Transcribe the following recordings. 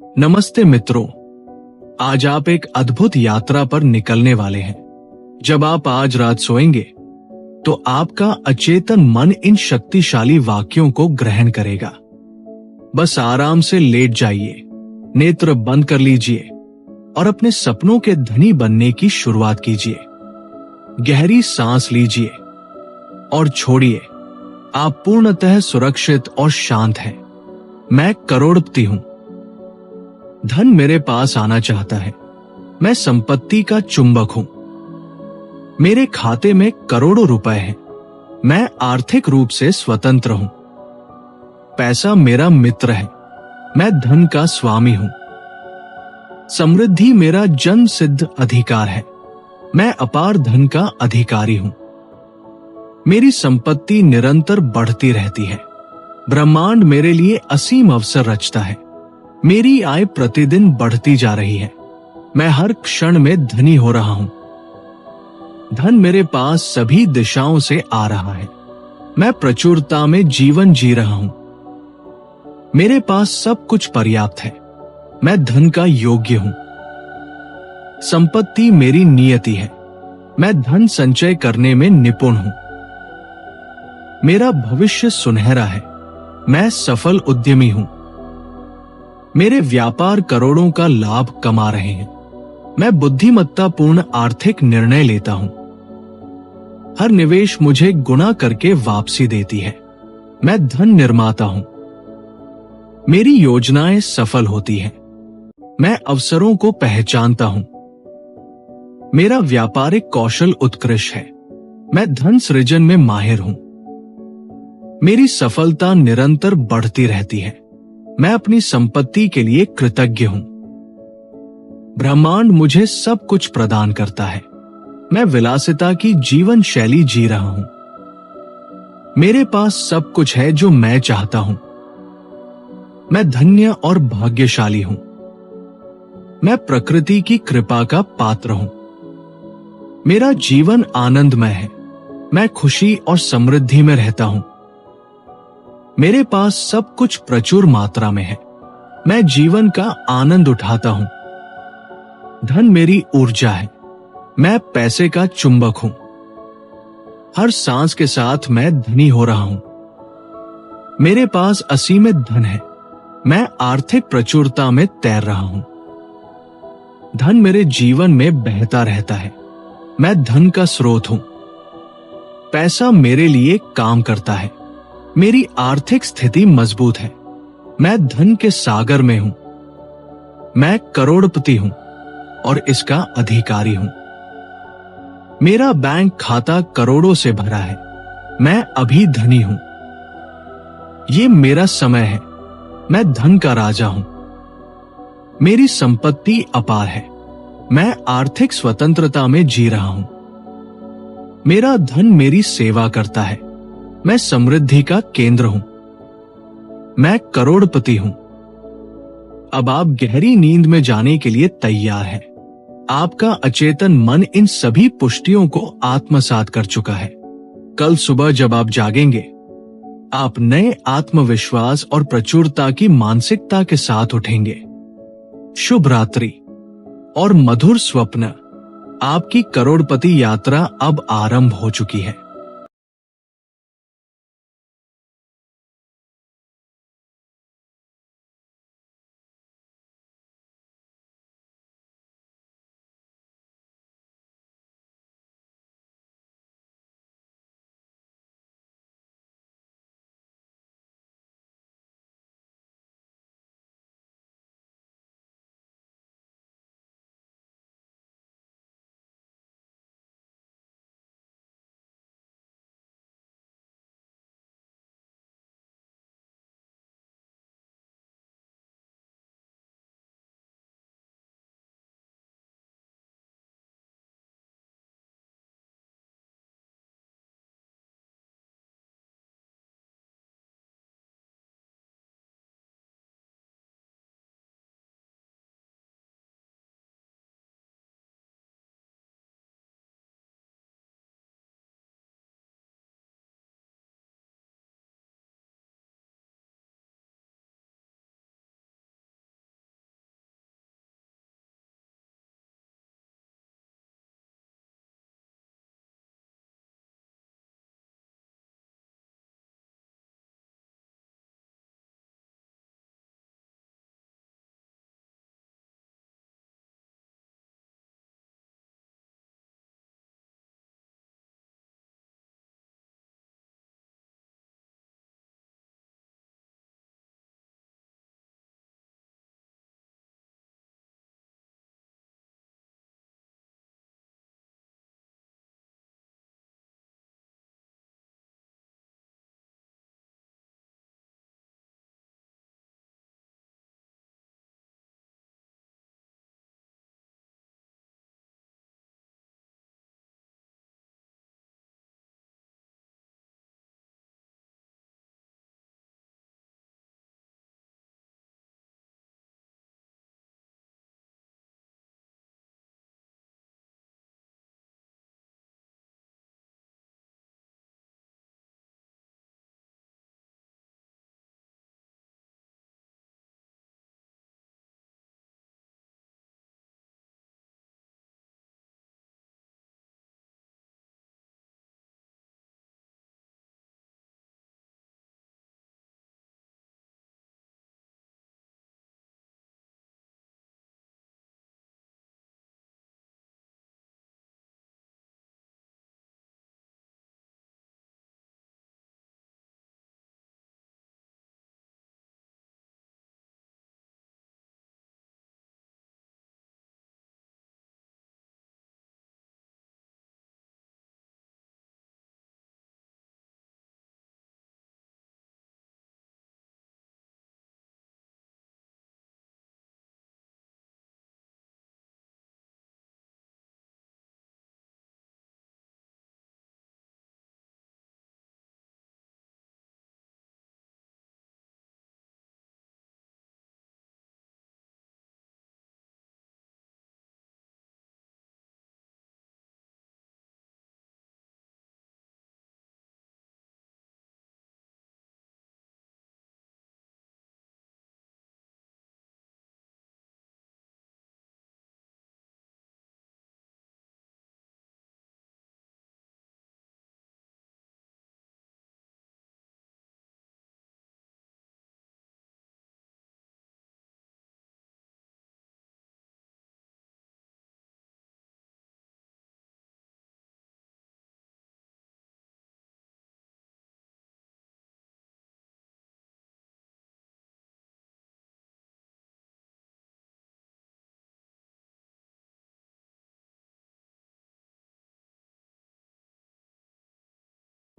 नमस्ते मित्रों, आज आप एक अद्भुत यात्रा पर निकलने वाले हैं। जब आप आज रात सोएंगे, तो आपका अचेतन मन इन शक्तिशाली वाक्यों को ग्रहण करेगा। बस आराम से लेट जाइए, नेत्र बंद कर लीजिए और अपने सपनों के धनी बनने की शुरुआत कीजिए। गहरी सांस लीजिए और छोड़िए। आप पूर्णतः सुरक्षित और शांत हैं। मैं करोड़पति हूं। धन मेरे पास आना चाहता है। मैं संपत्ति का चुंबक हूं। मेरे खाते में करोड़ों रुपए हैं। मैं आर्थिक रूप से स्वतंत्र हूं। पैसा मेरा मित्र है। मैं धन का स्वामी हूं। समृद्धि मेरा जन्म सिद्ध अधिकार है। मैं अपार धन का अधिकारी हूं। मेरी संपत्ति निरंतर बढ़ती रहती है। ब्रह्मांड मेरे लिए असीम अवसर रचता है। मेरी आय प्रतिदिन बढ़ती जा रही है। मैं हर क्षण में धनी हो रहा हूं। धन मेरे पास सभी दिशाओं से आ रहा है। मैं प्रचुरता में जीवन जी रहा हूं। मेरे पास सब कुछ पर्याप्त है। मैं धन का योग्य हूं। संपत्ति मेरी नियति है। मैं धन संचय करने में निपुण हूं। मेरा भविष्य सुनहरा है। मैं सफल उद्यमी हूं। मेरे व्यापार करोड़ों का लाभ कमा रहे हैं। मैं बुद्धिमत्तापूर्ण आर्थिक निर्णय लेता हूं। हर निवेश मुझे गुना करके वापसी देती है। मैं धन निर्माता हूं। मेरी योजनाएं सफल होती हैं। मैं अवसरों को पहचानता हूं। मेरा व्यापारिक कौशल उत्कृष्ट है। मैं धन सृजन में माहिर हूं। मेरी सफलता निरंतर बढ़ती रहती है। मैं अपनी संपत्ति के लिए कृतज्ञ हूं। ब्रह्मांड मुझे सब कुछ प्रदान करता है। मैं विलासिता की जीवन शैली जी रहा हूं। मेरे पास सब कुछ है जो मैं चाहता हूं। मैं धन्य और भाग्यशाली हूं। मैं प्रकृति की कृपा का पात्र हूं। मेरा जीवन आनंदमय है। मैं खुशी और समृद्धि में रहता हूं। मेरे पास सब कुछ प्रचुर मात्रा में है। मैं जीवन का आनंद उठाता हूं। धन मेरी ऊर्जा है। मैं पैसे का चुंबक हूं। हर सांस के साथ मैं धनी हो रहा हूं। मेरे पास असीमित धन है। मैं आर्थिक प्रचुरता में तैर रहा हूं। धन मेरे जीवन में बहता रहता है। मैं धन का स्रोत हूं। पैसा मेरे लिए काम करता है। मेरी आर्थिक स्थिति मजबूत है। मैं धन के सागर में हूं। मैं करोड़पति हूं और इसका अधिकारी हूं। मेरा बैंक खाता करोड़ों से भरा है। मैं अभी धनी हूं। ये मेरा समय है। मैं धन का राजा हूं। मेरी संपत्ति अपार है। मैं आर्थिक स्वतंत्रता में जी रहा हूं। मेरा धन मेरी सेवा करता है। मैं समृद्धि का केंद्र हूं। मैं करोड़पति हूं। अब आप गहरी नींद में जाने के लिए तैयार हैं। आपका अचेतन मन इन सभी पुष्टियों को आत्मसात कर चुका है। कल सुबह जब आप जागेंगे, आप नए आत्मविश्वास और प्रचुरता की मानसिकता के साथ उठेंगे। शुभ रात्रि और मधुर स्वप्न। आपकी करोड़पति यात्रा अब आरंभ हो चुकी है।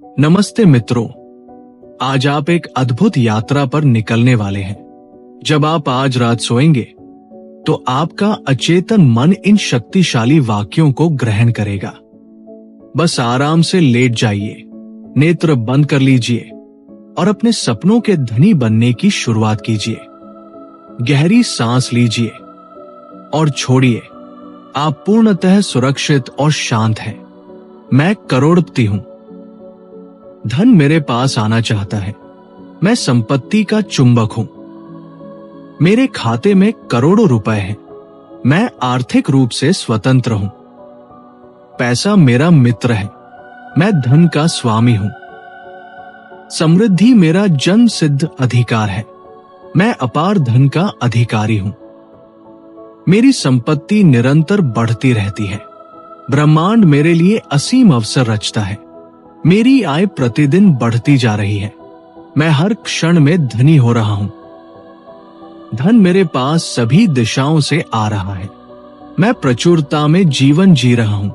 नमस्ते मित्रों, आज आप एक अद्भुत यात्रा पर निकलने वाले हैं। जब आप आज रात सोएंगे तो आपका अचेतन मन इन शक्तिशाली वाक्यों को ग्रहण करेगा। बस आराम से लेट जाइए, नेत्र बंद कर लीजिए और अपने सपनों के धनी बनने की शुरुआत कीजिए। गहरी सांस लीजिए और छोड़िए। आप पूर्णतः सुरक्षित और शांत हैं। मैं करोड़पति हूं। धन मेरे पास आना चाहता है। मैं संपत्ति का चुंबक हूं। मेरे खाते में करोड़ों रुपए हैं। मैं आर्थिक रूप से स्वतंत्र हूं। पैसा मेरा मित्र है। मैं धन का स्वामी हूं। समृद्धि मेरा जन्म सिद्ध अधिकार है। मैं अपार धन का अधिकारी हूं। मेरी संपत्ति निरंतर बढ़ती रहती है। ब्रह्मांड मेरे लिए असीम अवसर रचता है। मेरी आय प्रतिदिन बढ़ती जा रही है। मैं हर क्षण में धनी हो रहा हूं। धन मेरे पास सभी दिशाओं से आ रहा है। मैं प्रचुरता में जीवन जी रहा हूं।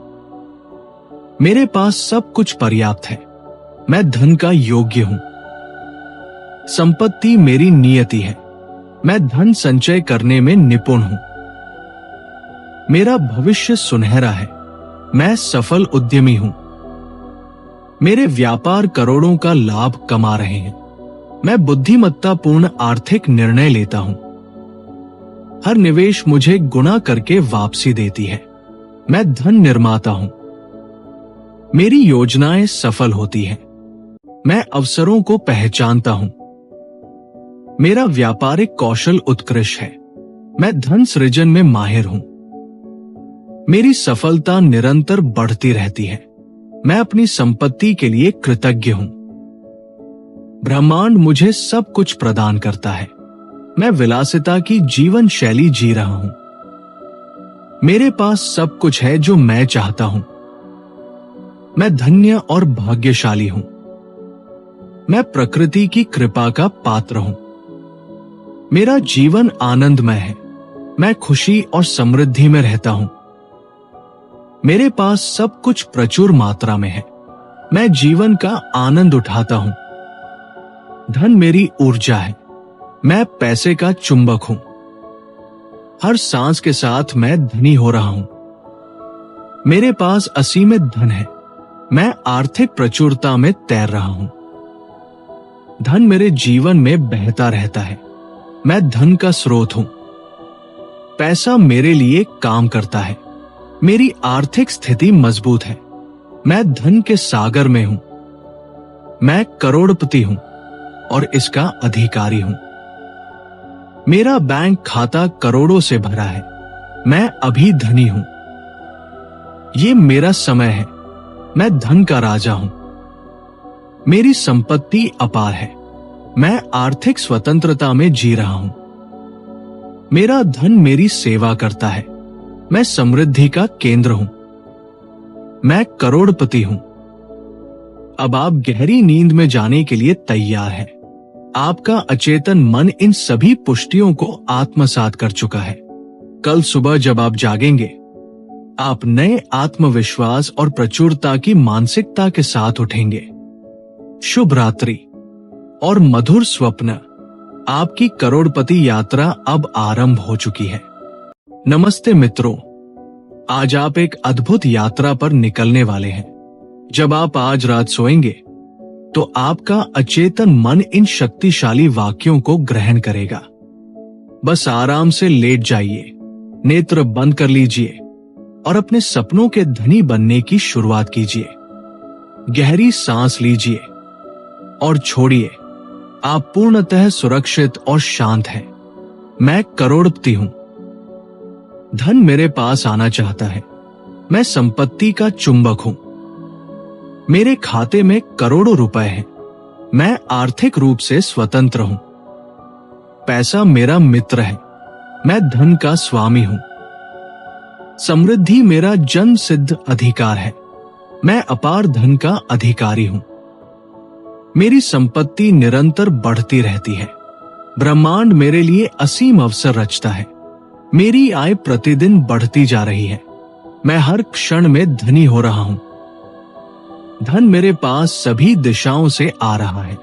मेरे पास सब कुछ पर्याप्त है। मैं धन का योग्य हूं। संपत्ति मेरी नियति है। मैं धन संचय करने में निपुण हूं। मेरा भविष्य सुनहरा है। मैं सफल उद्यमी हूं। मेरे व्यापार करोड़ों का लाभ कमा रहे हैं। मैं बुद्धिमत्तापूर्ण आर्थिक निर्णय लेता हूं। हर निवेश मुझे गुना करके वापसी देती है। मैं धन निर्माता हूं। मेरी योजनाएं सफल होती हैं। मैं अवसरों को पहचानता हूं। मेरा व्यापारिक कौशल उत्कृष्ट है। मैं धन सृजन में माहिर हूं। मेरी सफलता निरंतर बढ़ती रहती है। मैं अपनी संपत्ति के लिए कृतज्ञ हूं। ब्रह्मांड मुझे सब कुछ प्रदान करता है। मैं विलासिता की जीवन शैली जी रहा हूं। मेरे पास सब कुछ है जो मैं चाहता हूं। मैं धन्य और भाग्यशाली हूं। मैं प्रकृति की कृपा का पात्र हूं। मेरा जीवन आनंदमय है। मैं खुशी और समृद्धि में रहता हूं। मेरे पास सब कुछ प्रचुर मात्रा में है। मैं जीवन का आनंद उठाता हूं। धन मेरी ऊर्जा है। मैं पैसे का चुंबक हूं। हर सांस के साथ मैं धनी हो रहा हूं। मेरे पास असीमित धन है। मैं आर्थिक प्रचुरता में तैर रहा हूं। धन मेरे जीवन में बहता रहता है। मैं धन का स्रोत हूं। पैसा मेरे लिए काम करता है। मेरी आर्थिक स्थिति मजबूत है। मैं धन के सागर में हूं। मैं करोड़पति हूं और इसका अधिकारी हूं। मेरा बैंक खाता करोड़ों से भरा है। मैं अभी धनी हूं। ये मेरा समय है। मैं धन का राजा हूं। मेरी संपत्ति अपार है। मैं आर्थिक स्वतंत्रता में जी रहा हूं। मेरा धन मेरी सेवा करता है। मैं समृद्धि का केंद्र हूं। मैं करोड़पति हूं। अब आप गहरी नींद में जाने के लिए तैयार हैं। आपका अचेतन मन इन सभी पुष्टियों को आत्मसात कर चुका है। कल सुबह जब आप जागेंगे, आप नए आत्मविश्वास और प्रचुरता की मानसिकता के साथ उठेंगे। शुभ रात्रि और मधुर स्वप्न। आपकी करोड़पति यात्रा अब आरंभ हो चुकी है। नमस्ते मित्रों, आज आप एक अद्भुत यात्रा पर निकलने वाले हैं। जब आप आज रात सोएंगे तो आपका अचेतन मन इन शक्तिशाली वाक्यों को ग्रहण करेगा। बस आराम से लेट जाइए, नेत्र बंद कर लीजिए और अपने सपनों के धनी बनने की शुरुआत कीजिए। गहरी सांस लीजिए और छोड़िए। आप पूर्णतः सुरक्षित और शांत हैं। मैं करोड़पति हूं। धन मेरे पास आना चाहता है। मैं संपत्ति का चुंबक हूं। मेरे खाते में करोड़ों रुपए हैं। मैं आर्थिक रूप से स्वतंत्र हूं। पैसा मेरा मित्र है। मैं धन का स्वामी हूं। समृद्धि मेरा जन्म सिद्ध अधिकार है। मैं अपार धन का अधिकारी हूं। मेरी संपत्ति निरंतर बढ़ती रहती है। ब्रह्मांड मेरे लिए असीम अवसर रचता है। मेरी आय प्रतिदिन बढ़ती जा रही है। मैं हर क्षण में धनी हो रहा हूं। धन मेरे पास सभी दिशाओं से आ रहा है।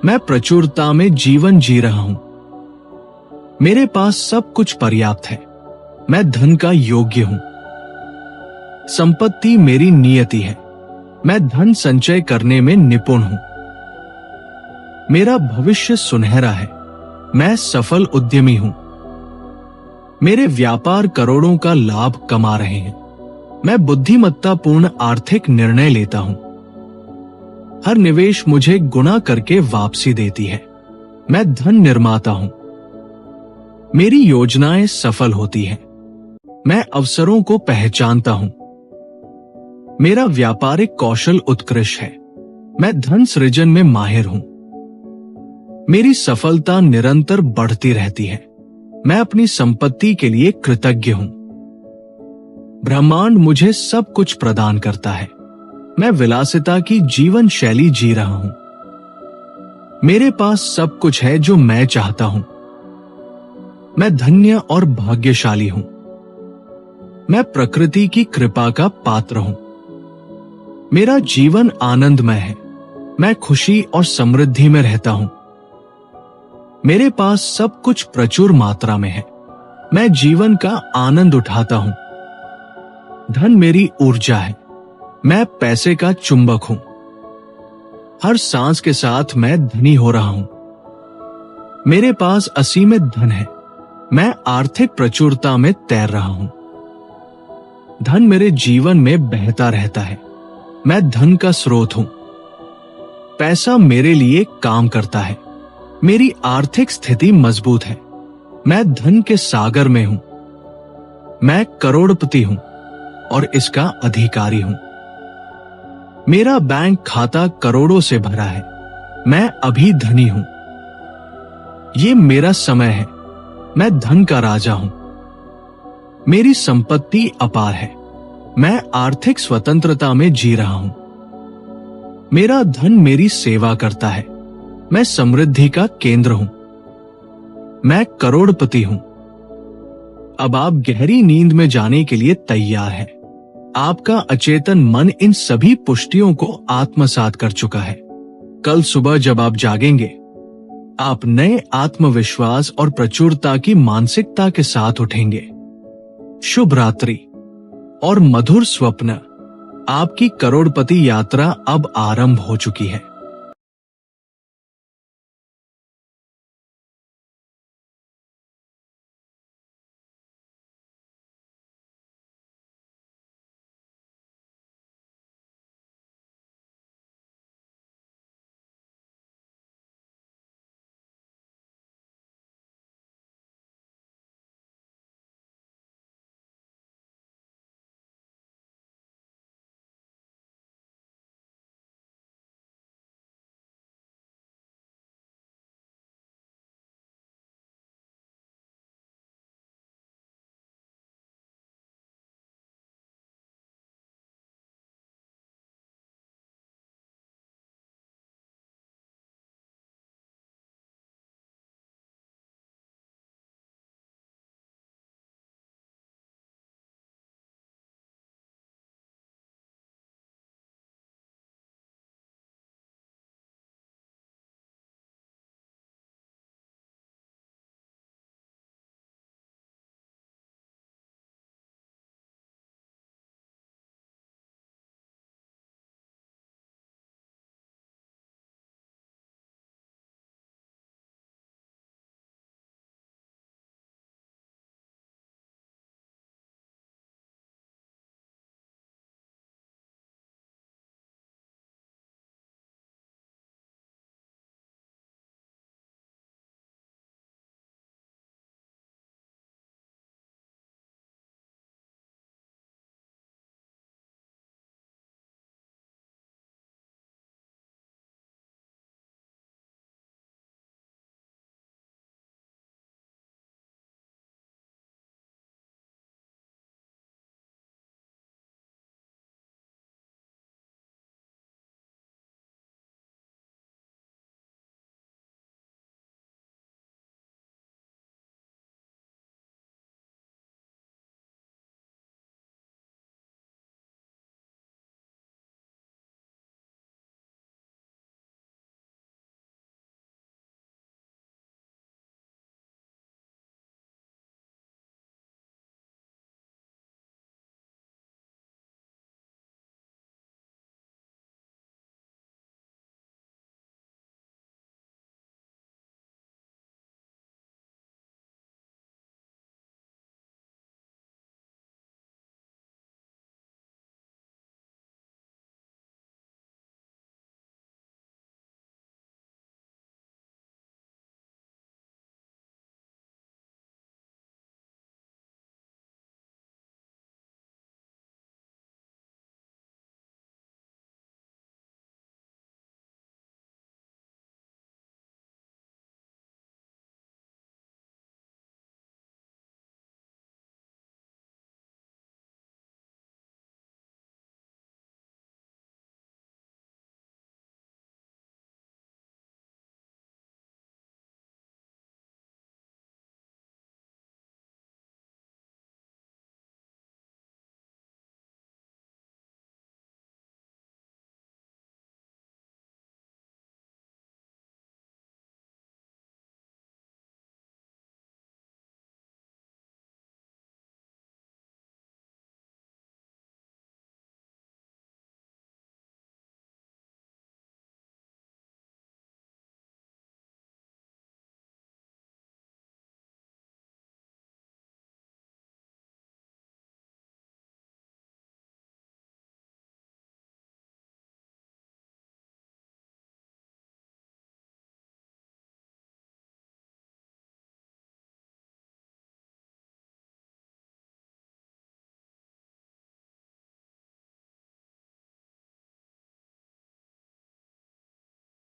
मैं प्रचुरता में जीवन जी रहा हूं। मेरे पास सब कुछ पर्याप्त है। मैं धन का योग्य हूं। संपत्ति मेरी नियति है। मैं धन संचय करने में निपुण हूं। मेरा भविष्य सुनहरा है। मैं सफल उद्यमी हूं। मेरे व्यापार करोड़ों का लाभ कमा रहे हैं। मैं बुद्धिमत्तापूर्ण आर्थिक निर्णय लेता हूं। हर निवेश मुझे गुना करके वापसी देती है। मैं धन निर्माता हूं। मेरी योजनाएं सफल होती हैं। मैं अवसरों को पहचानता हूं। मेरा व्यापारिक कौशल उत्कृष्ट है। मैं धन सृजन में माहिर हूं। मेरी सफलता निरंतर बढ़ती रहती है। मैं अपनी संपत्ति के लिए कृतज्ञ हूं। ब्रह्मांड मुझे सब कुछ प्रदान करता है। मैं विलासिता की जीवन शैली जी रहा हूं। मेरे पास सब कुछ है जो मैं चाहता हूं। मैं धन्य और भाग्यशाली हूं। मैं प्रकृति की कृपा का पात्र हूं। मेरा जीवन आनंदमय है। मैं खुशी और समृद्धि में रहता हूं। मेरे पास सब कुछ प्रचुर मात्रा में है। मैं जीवन का आनंद उठाता हूं। धन मेरी ऊर्जा है। मैं पैसे का चुंबक हूं। हर सांस के साथ मैं धनी हो रहा हूं। मेरे पास असीमित धन है। मैं आर्थिक प्रचुरता में तैर रहा हूं। धन मेरे जीवन में बहता रहता है। मैं धन का स्रोत हूं। पैसा मेरे लिए काम करता है। मेरी आर्थिक स्थिति मजबूत है। मैं धन के सागर में हूं। मैं करोड़पति हूं और इसका अधिकारी हूं। मेरा बैंक खाता करोड़ों से भरा है। मैं अभी धनी हूं। ये मेरा समय है। मैं धन का राजा हूं। मेरी संपत्ति अपार है। मैं आर्थिक स्वतंत्रता में जी रहा हूं। मेरा धन मेरी सेवा करता है। मैं समृद्धि का केंद्र हूं। मैं करोड़पति हूं। अब आप गहरी नींद में जाने के लिए तैयार हैं। आपका अचेतन मन इन सभी पुष्टियों को आत्मसात कर चुका है। कल सुबह जब आप जागेंगे, आप नए आत्मविश्वास और प्रचुरता की मानसिकता के साथ उठेंगे। शुभ रात्रि और मधुर स्वप्न। आपकी करोड़पति यात्रा अब आरंभ हो चुकी है।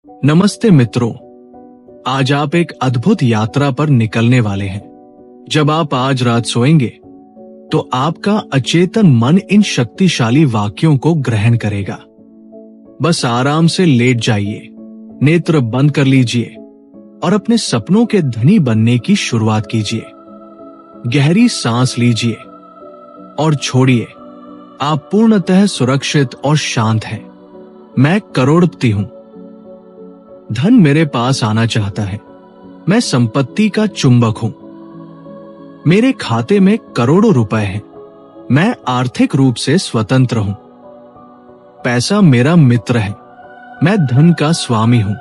नमस्ते मित्रों, आज आप एक अद्भुत यात्रा पर निकलने वाले हैं। जब आप आज रात सोएंगे तो आपका अचेतन मन इन शक्तिशाली वाक्यों को ग्रहण करेगा। बस आराम से लेट जाइए, नेत्र बंद कर लीजिए और अपने सपनों के धनी बनने की शुरुआत कीजिए। गहरी सांस लीजिए और छोड़िए। आप पूर्णतः सुरक्षित और शांत हैं। मैं करोड़पति हूं। धन मेरे पास आना चाहता है। मैं संपत्ति का चुंबक हूं। मेरे खाते में करोड़ों रुपए हैं। मैं आर्थिक रूप से स्वतंत्र हूं। पैसा मेरा मित्र है। मैं धन का स्वामी हूं।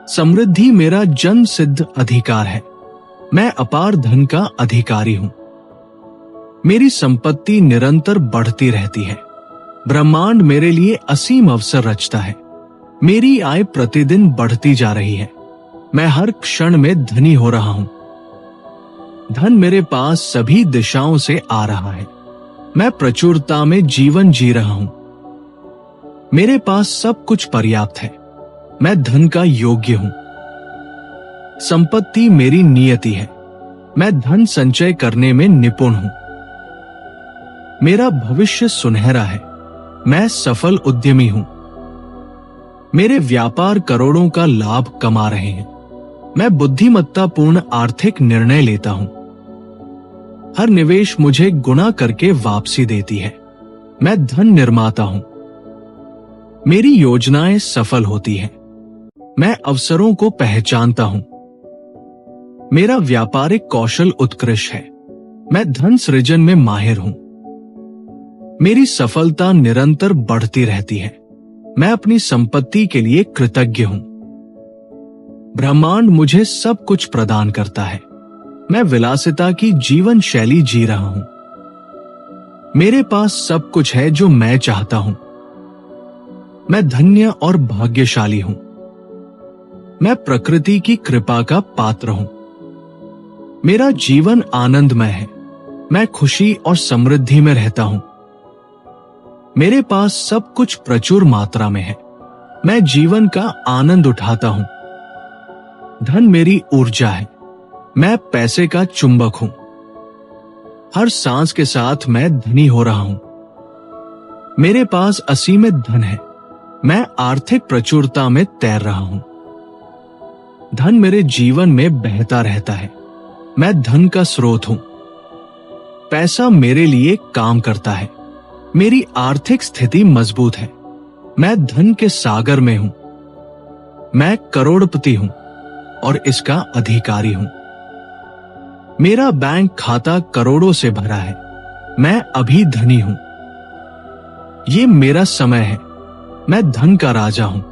समृद्धि मेरा जन्म सिद्ध अधिकार है। मैं अपार धन का अधिकारी हूं। मेरी संपत्ति निरंतर बढ़ती रहती है। ब्रह्मांड मेरे लिए असीम अवसर रचता है। मेरी आय प्रतिदिन बढ़ती जा रही है। मैं हर क्षण में धनी हो रहा हूं। धन मेरे पास सभी दिशाओं से आ रहा है। मैं प्रचुरता में जीवन जी रहा हूं। मेरे पास सब कुछ पर्याप्त है। मैं धन का योग्य हूं। संपत्ति मेरी नियति है। मैं धन संचय करने में निपुण हूं। मेरा भविष्य सुनहरा है। मैं सफल उद्यमी हूं। मेरे व्यापार करोड़ों का लाभ कमा रहे हैं। मैं बुद्धिमत्तापूर्ण आर्थिक निर्णय लेता हूं। हर निवेश मुझे गुना करके वापसी देती है। मैं धन निर्माता हूं। मेरी योजनाएं सफल होती हैं। मैं अवसरों को पहचानता हूं। मेरा व्यापारिक कौशल उत्कृष्ट है। मैं धन सृजन में माहिर हूं। मेरी सफलता निरंतर बढ़ती रहती है। मैं अपनी संपत्ति के लिए कृतज्ञ हूं। ब्रह्मांड मुझे सब कुछ प्रदान करता है। मैं विलासिता की जीवन शैली जी रहा हूं। मेरे पास सब कुछ है जो मैं चाहता हूं। मैं धन्य और भाग्यशाली हूं। मैं प्रकृति की कृपा का पात्र हूं। मेरा जीवन आनंदमय है। मैं खुशी और समृद्धि में रहता हूं। मेरे पास सब कुछ प्रचुर मात्रा में है। मैं जीवन का आनंद उठाता हूं। धन मेरी ऊर्जा है। मैं पैसे का चुंबक हूं। हर सांस के साथ मैं धनी हो रहा हूं। मेरे पास असीमित धन है। मैं आर्थिक प्रचुरता में तैर रहा हूं। धन मेरे जीवन में बहता रहता है। मैं धन का स्रोत हूं। पैसा मेरे लिए काम करता है। मेरी आर्थिक स्थिति मजबूत है। मैं धन के सागर में हूं। मैं करोड़पति हूं और इसका अधिकारी हूं। मेरा बैंक खाता करोड़ों से भरा है। मैं अभी धनी हूं। ये मेरा समय है। मैं धन का राजा हूं।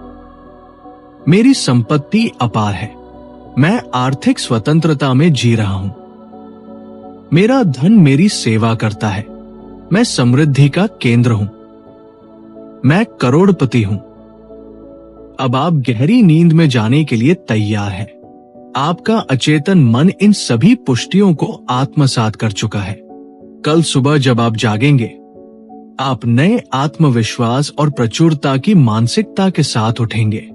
मेरी संपत्ति अपार है। मैं आर्थिक स्वतंत्रता में जी रहा हूं। मेरा धन मेरी सेवा करता है। मैं समृद्धि का केंद्र हूं। मैं करोड़पति हूं। अब आप गहरी नींद में जाने के लिए तैयार हैं। आपका अचेतन मन इन सभी पुष्टियों को आत्मसात कर चुका है। कल सुबह जब आप जागेंगे, आप नए आत्मविश्वास और प्रचुरता की मानसिकता के साथ उठेंगे।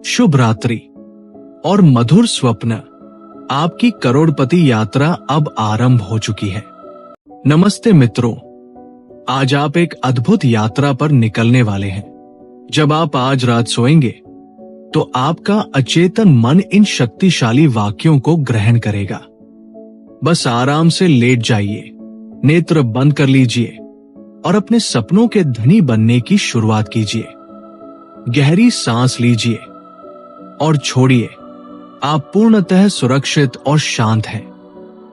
शुभ रात्रि और मधुर स्वप्न। आपकी करोड़पति यात्रा अब आरंभ हो चुकी है। नमस्ते मित्रों, आज आप एक अद्भुत यात्रा पर निकलने वाले हैं। जब आप आज रात सोएंगे तो आपका अचेतन मन इन शक्तिशाली वाक्यों को ग्रहण करेगा। बस आराम से लेट जाइए, नेत्र बंद कर लीजिए और अपने सपनों के धनी बनने की शुरुआत कीजिए। गहरी सांस लीजिए और छोड़िए। आप पूर्णतः सुरक्षित और शांत हैं।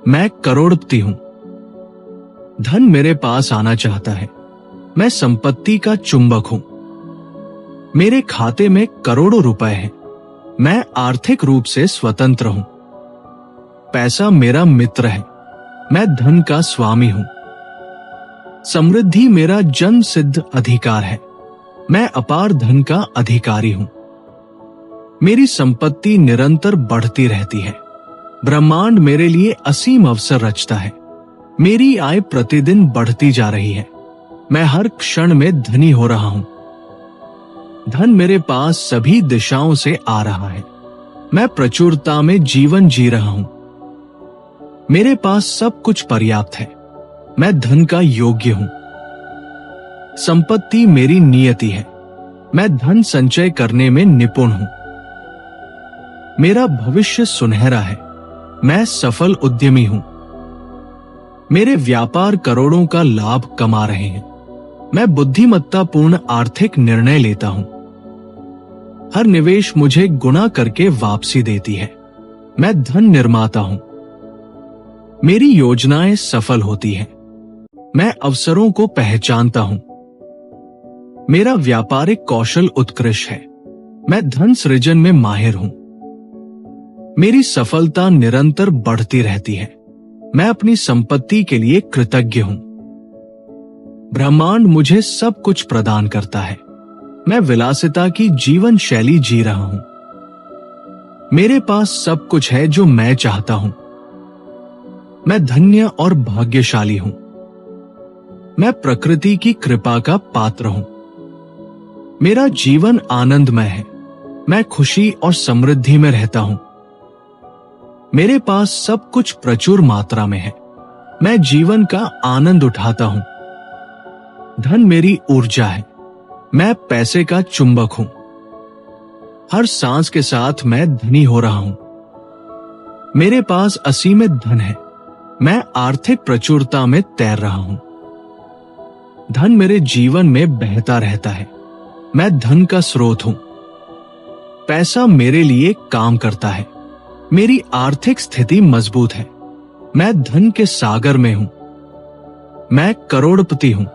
मैं करोड़पति हूं। धन मेरे पास आना चाहता है। मैं संपत्ति का चुंबक हूं। मेरे खाते में करोड़ों रुपए हैं। मैं आर्थिक रूप से स्वतंत्र हूं। पैसा मेरा मित्र है। मैं धन का स्वामी हूं। समृद्धि मेरा जन्म सिद्ध अधिकार है। मैं अपार धन का अधिकारी हूं। मेरी संपत्ति निरंतर बढ़ती रहती है। ब्रह्मांड मेरे लिए असीम अवसर रचता है। मेरी आय प्रतिदिन बढ़ती जा रही है। मैं हर क्षण में धनी हो रहा हूं। धन मेरे पास सभी दिशाओं से आ रहा है। मैं प्रचुरता में जीवन जी रहा हूं। मेरे पास सब कुछ पर्याप्त है। मैं धन का योग्य हूं। संपत्ति मेरी नियति है। मैं धन संचय करने में निपुण हूं। मेरा भविष्य सुनहरा है। मैं सफल उद्यमी हूं। मेरे व्यापार करोड़ों का लाभ कमा रहे हैं। मैं बुद्धिमत्तापूर्ण आर्थिक निर्णय लेता हूं। हर निवेश मुझे गुना करके वापसी देती है। मैं धन निर्माता हूं। मेरी योजनाएं सफल होती हैं। मैं अवसरों को पहचानता हूं। मेरा व्यापारिक कौशल उत्कृष्ट है। मैं धन सृजन में माहिर हूं। मेरी सफलता निरंतर बढ़ती रहती है। मैं अपनी संपत्ति के लिए कृतज्ञ हूं। ब्रह्मांड मुझे सब कुछ प्रदान करता है। मैं विलासिता की जीवन शैली जी रहा हूं। मेरे पास सब कुछ है जो मैं चाहता हूं। मैं धन्य और भाग्यशाली हूं। मैं प्रकृति की कृपा का पात्र हूं। मेरा जीवन आनंदमय है। मैं खुशी और समृद्धि में रहता हूं। मेरे पास सब कुछ प्रचुर मात्रा में है। मैं जीवन का आनंद उठाता हूं। धन मेरी ऊर्जा है। मैं पैसे का चुंबक हूं। हर सांस के साथ मैं धनी हो रहा हूं। मेरे पास असीमित धन है। मैं आर्थिक प्रचुरता में तैर रहा हूं। धन मेरे जीवन में बहता रहता है। मैं धन का स्रोत हूं। पैसा मेरे लिए काम करता है। मेरी आर्थिक स्थिति मजबूत है। मैं धन के सागर में हूं। मैं करोड़पति हूं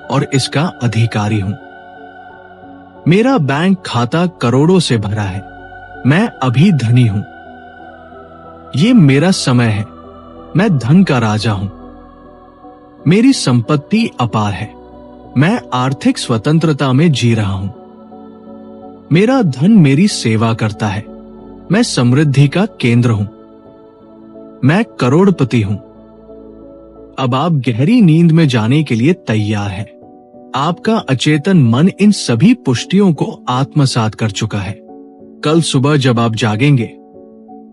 और इसका अधिकारी हूं। मेरा बैंक खाता करोड़ों से भरा है। मैं अभी धनी हूं। ये मेरा समय है। मैं धन का राजा हूं। मेरी संपत्ति अपार है। मैं आर्थिक स्वतंत्रता में जी रहा हूं। मेरा धन मेरी सेवा करता है। मैं समृद्धि का केंद्र हूं। मैं करोड़पति हूं। अब आप गहरी नींद में जाने के लिए तैयार हैं। आपका अचेतन मन इन सभी पुष्टियों को आत्मसात कर चुका है। कल सुबह जब आप जागेंगे,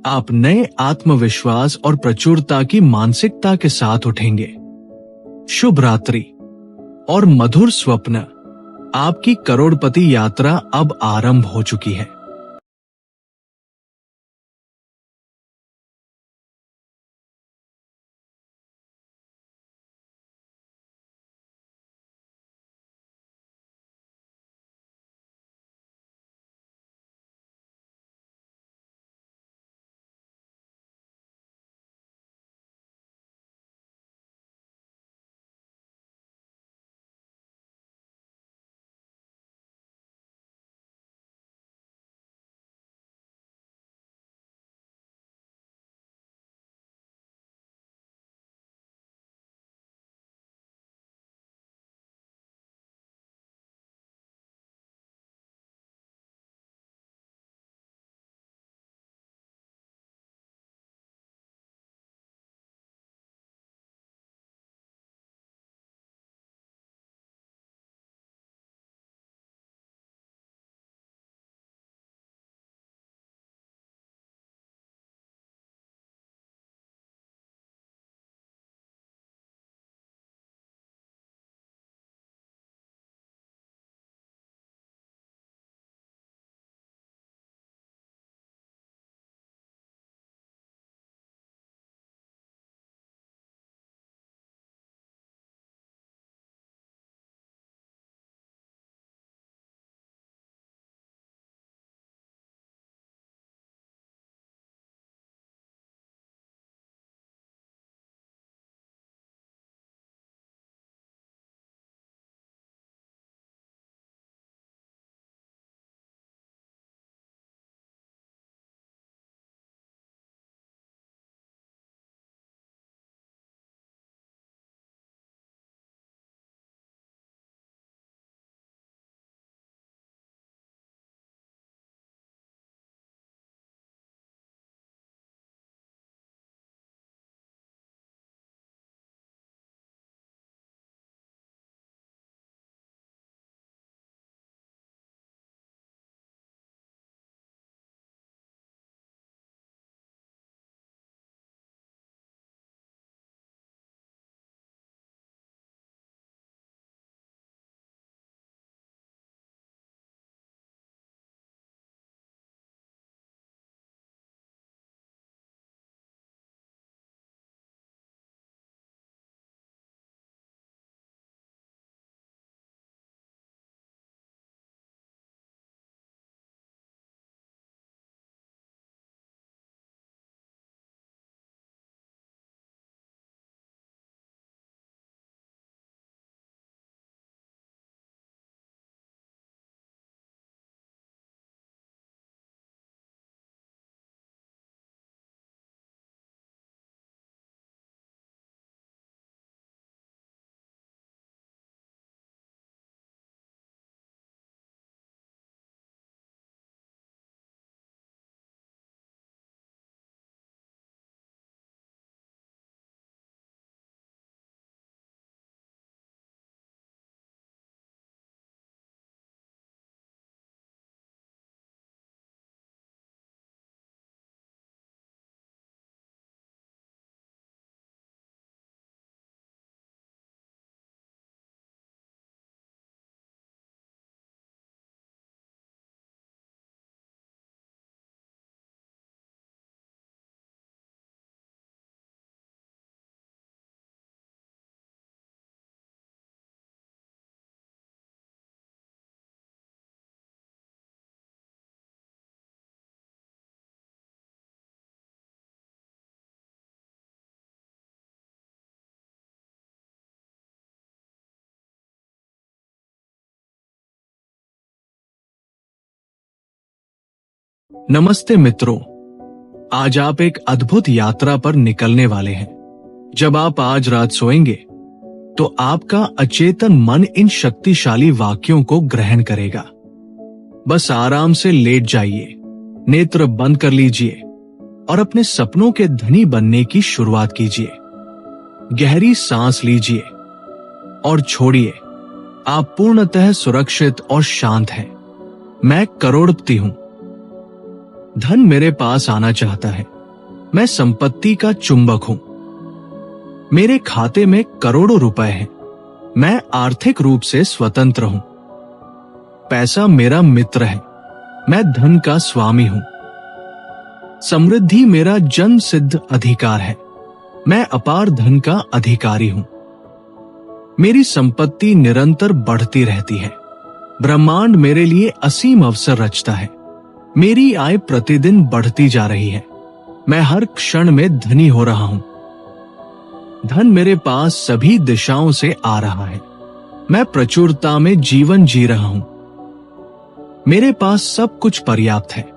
आप नए आत्मविश्वास और प्रचुरता की मानसिकता के साथ उठेंगे। शुभ रात्रि और मधुर स्वप्न। आपकी करोड़पति यात्रा अब आरंभ हो चुकी है। नमस्ते मित्रों, आज आप एक अद्भुत यात्रा पर निकलने वाले हैं। जब आप आज रात सोएंगे तो आपका अचेतन मन इन शक्तिशाली वाक्यों को ग्रहण करेगा। बस आराम से लेट जाइए, नेत्र बंद कर लीजिए और अपने सपनों के धनी बनने की शुरुआत कीजिए। गहरी सांस लीजिए और छोड़िए। आप पूर्णतः सुरक्षित और शांत हैं। मैं करोड़पति हूं। धन मेरे पास आना चाहता है। मैं संपत्ति का चुंबक हूं। मेरे खाते में करोड़ों रुपए हैं। मैं आर्थिक रूप से स्वतंत्र हूं। पैसा मेरा मित्र है। मैं धन का स्वामी हूं। समृद्धि मेरा जन्म सिद्ध अधिकार है। मैं अपार धन का अधिकारी हूं। मेरी संपत्ति निरंतर बढ़ती रहती है। ब्रह्मांड मेरे लिए असीम अवसर रचता है। मेरी आय प्रतिदिन बढ़ती जा रही है। मैं हर क्षण में धनी हो रहा हूं। धन मेरे पास सभी दिशाओं से आ रहा है। मैं प्रचुरता में जीवन जी रहा हूं। मेरे पास सब कुछ पर्याप्त है।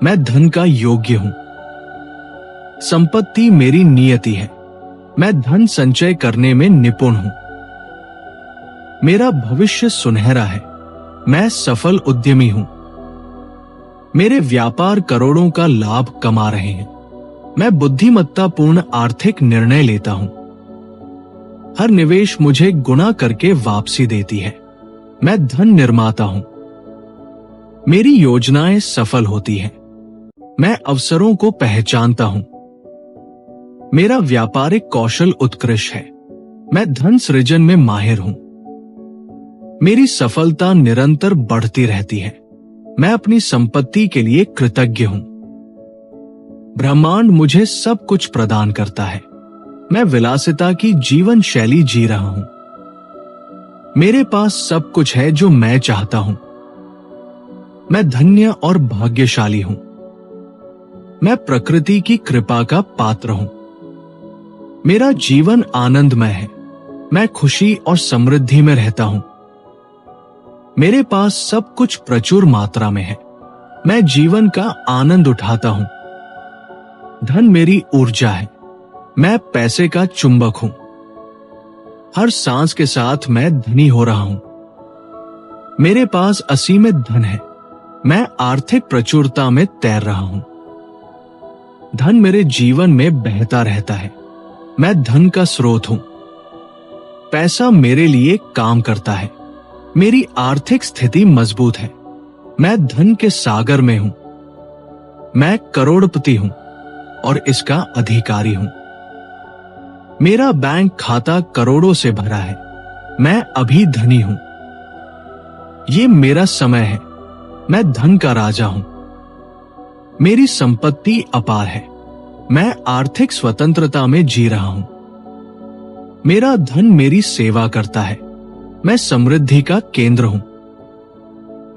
मैं धन का योग्य हूं। संपत्ति मेरी नियति है। मैं धन संचय करने में निपुण हूं। मेरा भविष्य सुनहरा है। मैं सफल उद्यमी हूं। मेरे व्यापार करोड़ों का लाभ कमा रहे हैं। मैं बुद्धिमत्तापूर्ण आर्थिक निर्णय लेता हूं। हर निवेश मुझे गुना करके वापसी देती है। मैं धन निर्माता हूं। मेरी योजनाएं सफल होती हैं। मैं अवसरों को पहचानता हूं। मेरा व्यापारिक कौशल उत्कृष्ट है। मैं धन सृजन में माहिर हूं। मेरी सफलता निरंतर बढ़ती रहती है। मैं अपनी संपत्ति के लिए कृतज्ञ हूं। ब्रह्मांड मुझे सब कुछ प्रदान करता है। मैं विलासिता की जीवन शैली जी रहा हूं। मेरे पास सब कुछ है जो मैं चाहता हूं। मैं धन्य और भाग्यशाली हूं। मैं प्रकृति की कृपा का पात्र हूं। मेरा जीवन आनंदमय है। मैं खुशी और समृद्धि में रहता हूं। मेरे पास सब कुछ प्रचुर मात्रा में है। मैं जीवन का आनंद उठाता हूं। धन मेरी ऊर्जा है। मैं पैसे का चुंबक हूं। हर सांस के साथ मैं धनी हो रहा हूं। मेरे पास असीमित धन है। मैं आर्थिक प्रचुरता में तैर रहा हूं। धन मेरे जीवन में बहता रहता है। मैं धन का स्रोत हूं। पैसा मेरे लिए काम करता है। मेरी आर्थिक स्थिति मजबूत है। मैं धन के सागर में हूं। मैं करोड़पति हूं और इसका अधिकारी हूं। मेरा बैंक खाता करोड़ों से भरा है। मैं अभी धनी हूं। ये मेरा समय है। मैं धन का राजा हूं। मेरी संपत्ति अपार है। मैं आर्थिक स्वतंत्रता में जी रहा हूं। मेरा धन मेरी सेवा करता है। मैं समृद्धि का केंद्र हूं।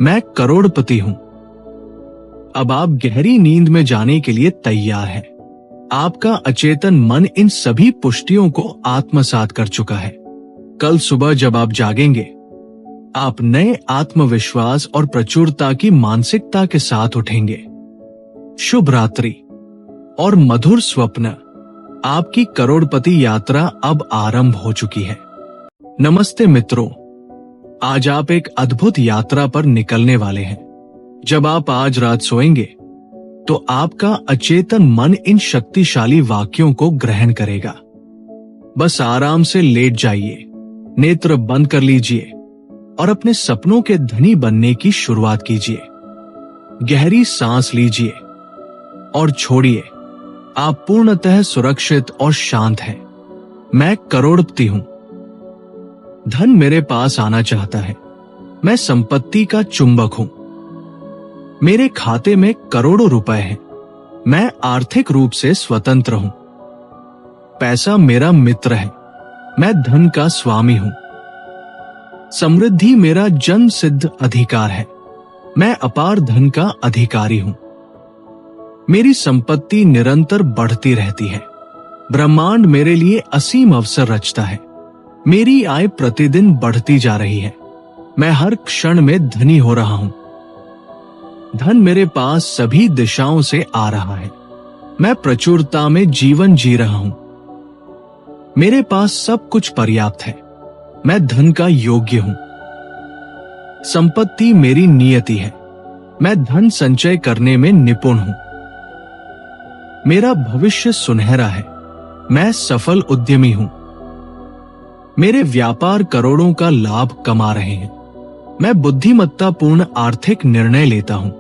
मैं करोड़पति हूं। अब आप गहरी नींद में जाने के लिए तैयार हैं। आपका अचेतन मन इन सभी पुष्टियों को आत्मसात कर चुका है। कल सुबह जब आप जागेंगे, आप नए आत्मविश्वास और प्रचुरता की मानसिकता के साथ उठेंगे। शुभ रात्रि और मधुर स्वप्न। आपकी करोड़पति यात्रा अब आरंभ हो चुकी है। नमस्ते मित्रों, आज आप एक अद्भुत यात्रा पर निकलने वाले हैं। जब आप आज रात सोएंगे तो आपका अचेतन मन इन शक्तिशाली वाक्यों को ग्रहण करेगा। बस आराम से लेट जाइए, नेत्र बंद कर लीजिए और अपने सपनों के धनी बनने की शुरुआत कीजिए। गहरी सांस लीजिए और छोड़िए। आप पूर्णतः सुरक्षित और शांत हैं। मैं करोड़पति हूं। धन मेरे पास आना चाहता है। मैं संपत्ति का चुंबक हूं। मेरे खाते में करोड़ों रुपए हैं। मैं आर्थिक रूप से स्वतंत्र हूं। पैसा मेरा मित्र है। मैं धन का स्वामी हूं। समृद्धि मेरा जन्म सिद्ध अधिकार है। मैं अपार धन का अधिकारी हूं। मेरी संपत्ति निरंतर बढ़ती रहती है। ब्रह्मांड मेरे लिए असीम अवसर रचता है। मेरी आय प्रतिदिन बढ़ती जा रही है। मैं हर क्षण में धनी हो रहा हूं। धन मेरे पास सभी दिशाओं से आ रहा है। मैं प्रचुरता में जीवन जी रहा हूं। मेरे पास सब कुछ पर्याप्त है। मैं धन का योग्य हूं। संपत्ति मेरी नियति है। मैं धन संचय करने में निपुण हूं। मेरा भविष्य सुनहरा है। मैं सफल उद्यमी हूं। मेरे व्यापार करोड़ों का लाभ कमा रहे हैं। मैं बुद्धिमत्तापूर्ण आर्थिक निर्णय लेता हूं।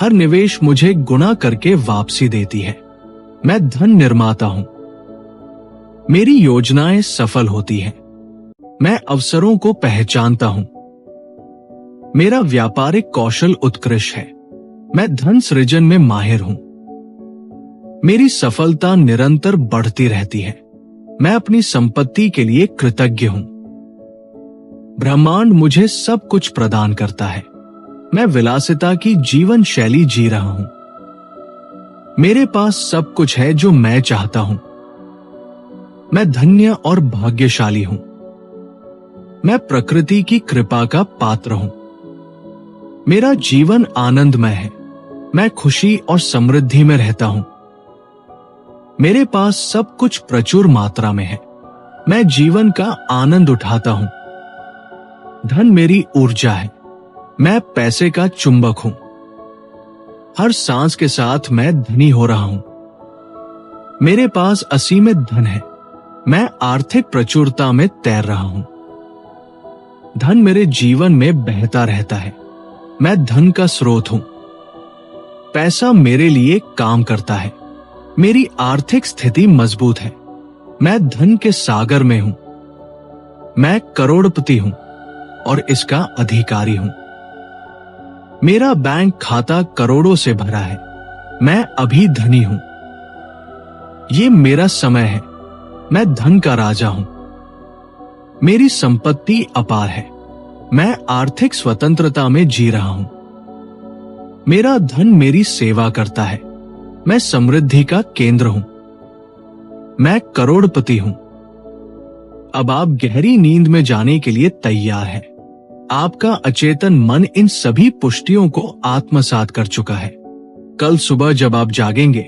हर निवेश मुझे गुना करके वापसी देती है। मैं धन निर्माता हूं। मेरी योजनाएं सफल होती हैं। मैं अवसरों को पहचानता हूं। मेरा व्यापारिक कौशल उत्कृष्ट है। मैं धन सृजन में माहिर हूं। मेरी सफलता निरंतर बढ़ती रहती है। मैं अपनी संपत्ति के लिए कृतज्ञ हूं। ब्रह्मांड मुझे सब कुछ प्रदान करता है। मैं विलासिता की जीवन शैली जी रहा हूं। मेरे पास सब कुछ है जो मैं चाहता हूं। मैं धन्य और भाग्यशाली हूं। मैं प्रकृति की कृपा का पात्र हूं। मेरा जीवन आनंदमय है। मैं खुशी और समृद्धि में रहता हूं। मेरे पास सब कुछ प्रचुर मात्रा में है। मैं जीवन का आनंद उठाता हूं। धन मेरी ऊर्जा है। मैं पैसे का चुंबक हूं। हर सांस के साथ मैं धनी हो रहा हूं। मेरे पास असीमित धन है। मैं आर्थिक प्रचुरता में तैर रहा हूं। धन मेरे जीवन में बहता रहता है। मैं धन का स्रोत हूं। पैसा मेरे लिए काम करता है। मेरी आर्थिक स्थिति मजबूत है। मैं धन के सागर में हूं। मैं करोड़पति हूं और इसका अधिकारी हूं। मेरा बैंक खाता करोड़ों से भरा है। मैं अभी धनी हूं। ये मेरा समय है। मैं धन का राजा हूं। मेरी संपत्ति अपार है। मैं आर्थिक स्वतंत्रता में जी रहा हूं। मेरा धन मेरी सेवा करता है। मैं समृद्धि का केंद्र हूं। मैं करोड़पति हूं। अब आप गहरी नींद में जाने के लिए तैयार हैं। आपका अचेतन मन इन सभी पुष्टियों को आत्मसात कर चुका है। कल सुबह जब आप जागेंगे,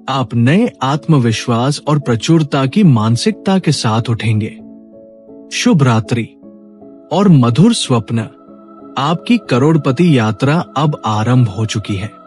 आप नए आत्मविश्वास और प्रचुरता की मानसिकता के साथ उठेंगे। शुभ रात्रि और मधुर स्वप्न। आपकी करोड़पति यात्रा अब आरंभ हो चुकी है।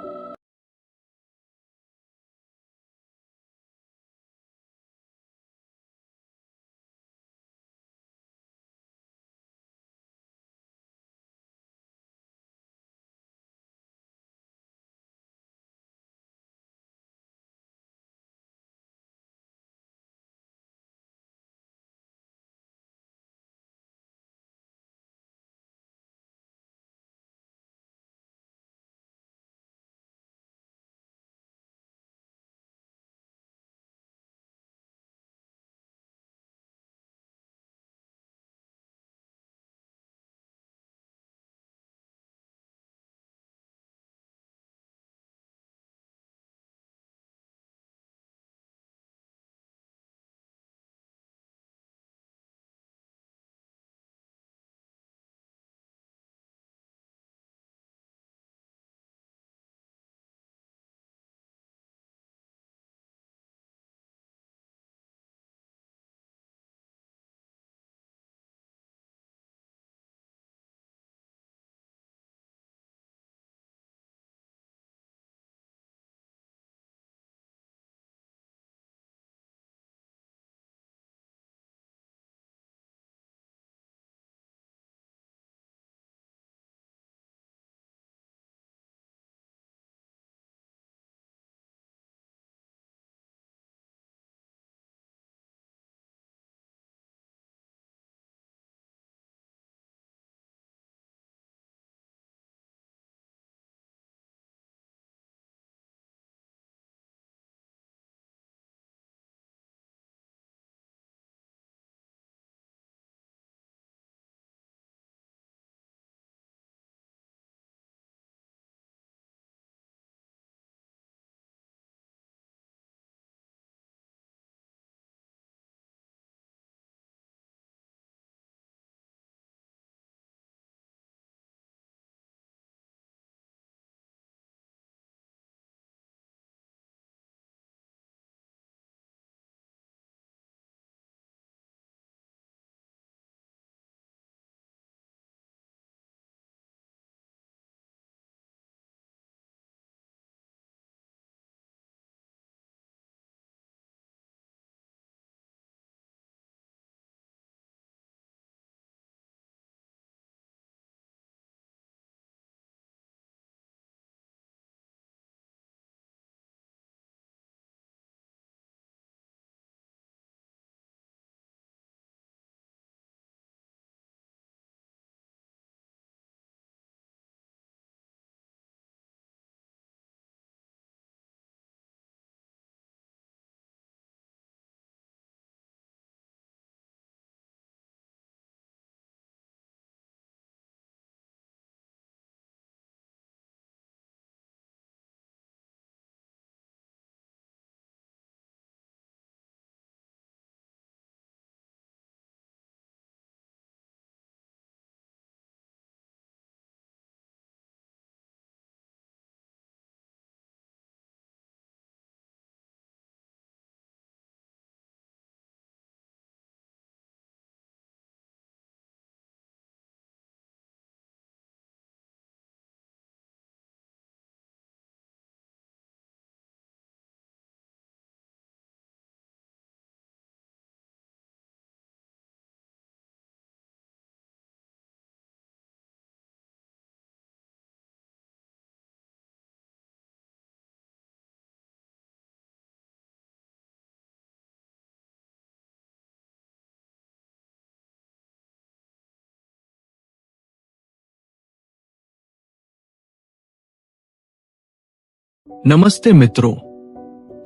नमस्ते मित्रों,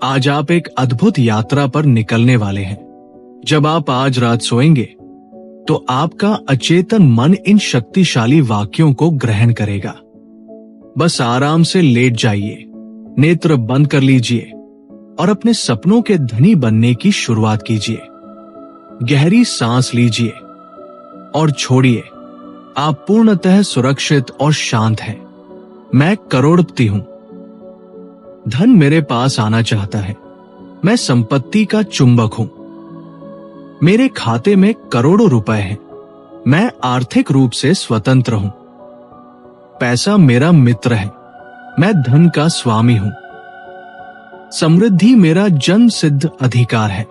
आज आप एक अद्भुत यात्रा पर निकलने वाले हैं। जब आप आज रात सोएंगे तो आपका अचेतन मन इन शक्तिशाली वाक्यों को ग्रहण करेगा। बस आराम से लेट जाइए, नेत्र बंद कर लीजिए और अपने सपनों के धनी बनने की शुरुआत कीजिए। गहरी सांस लीजिए और छोड़िए। आप पूर्णतः सुरक्षित और शांत हैं। मैं करोड़पति हूं। धन मेरे पास आना चाहता है। मैं संपत्ति का चुंबक हूं। मेरे खाते में करोड़ों रुपए हैं। मैं आर्थिक रूप से स्वतंत्र हूं। पैसा मेरा मित्र है। मैं धन का स्वामी हूं। समृद्धि मेरा जन्म सिद्ध अधिकार है।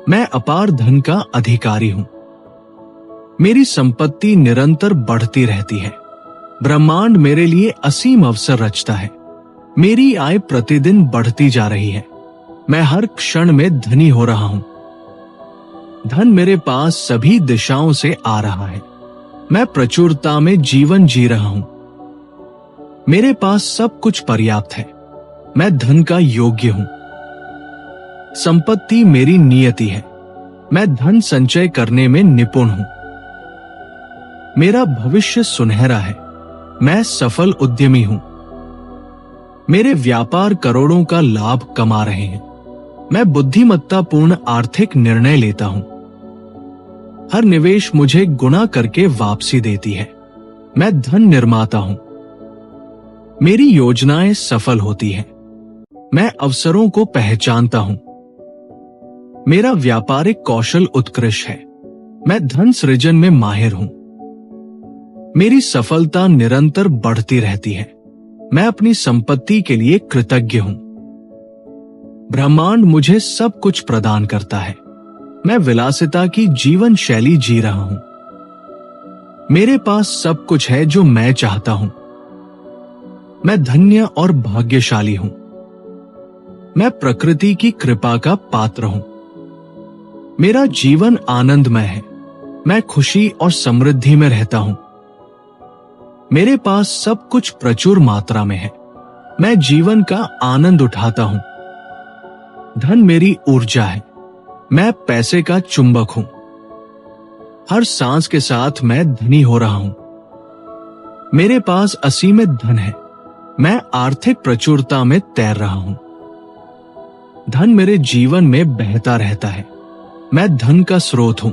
मैं अपार धन का अधिकारी हूं। मेरी संपत्ति निरंतर बढ़ती रहती है। ब्रह्मांड मेरे लिए असीम अवसर रचता है। मेरी आय प्रतिदिन बढ़ती जा रही है। मैं हर क्षण में धनी हो रहा हूं। धन मेरे पास सभी दिशाओं से आ रहा है। मैं प्रचुरता में जीवन जी रहा हूं। मेरे पास सब कुछ पर्याप्त है। मैं धन का योग्य हूं। संपत्ति मेरी नियति है। मैं धन संचय करने में निपुण हूं। मेरा भविष्य सुनहरा है। मैं सफल उद्यमी हूं। मेरे व्यापार करोड़ों का लाभ कमा रहे हैं। मैं बुद्धिमत्तापूर्ण आर्थिक निर्णय लेता हूं। हर निवेश मुझे गुना करके वापसी देती है। मैं धन निर्माता हूं। मेरी योजनाएं सफल होती हैं। मैं अवसरों को पहचानता हूं। मेरा व्यापारिक कौशल उत्कृष्ट है। मैं धन सृजन में माहिर हूं। मेरी सफलता निरंतर बढ़ती रहती है। मैं अपनी संपत्ति के लिए कृतज्ञ हूं। ब्रह्मांड मुझे सब कुछ प्रदान करता है। मैं विलासिता की जीवन शैली जी रहा हूं। मेरे पास सब कुछ है जो मैं चाहता हूं। मैं धन्य और भाग्यशाली हूं। मैं प्रकृति की कृपा का पात्र हूं। मेरा जीवन आनंदमय है। मैं खुशी और समृद्धि में रहता हूं। मेरे पास सब कुछ प्रचुर मात्रा में है। मैं जीवन का आनंद उठाता हूं। धन मेरी ऊर्जा है। मैं पैसे का चुंबक हूं। हर सांस के साथ मैं धनी हो रहा हूं। मेरे पास असीमित धन है। मैं आर्थिक प्रचुरता में तैर रहा हूं। धन मेरे जीवन में बहता रहता है। मैं धन का स्रोत हूं।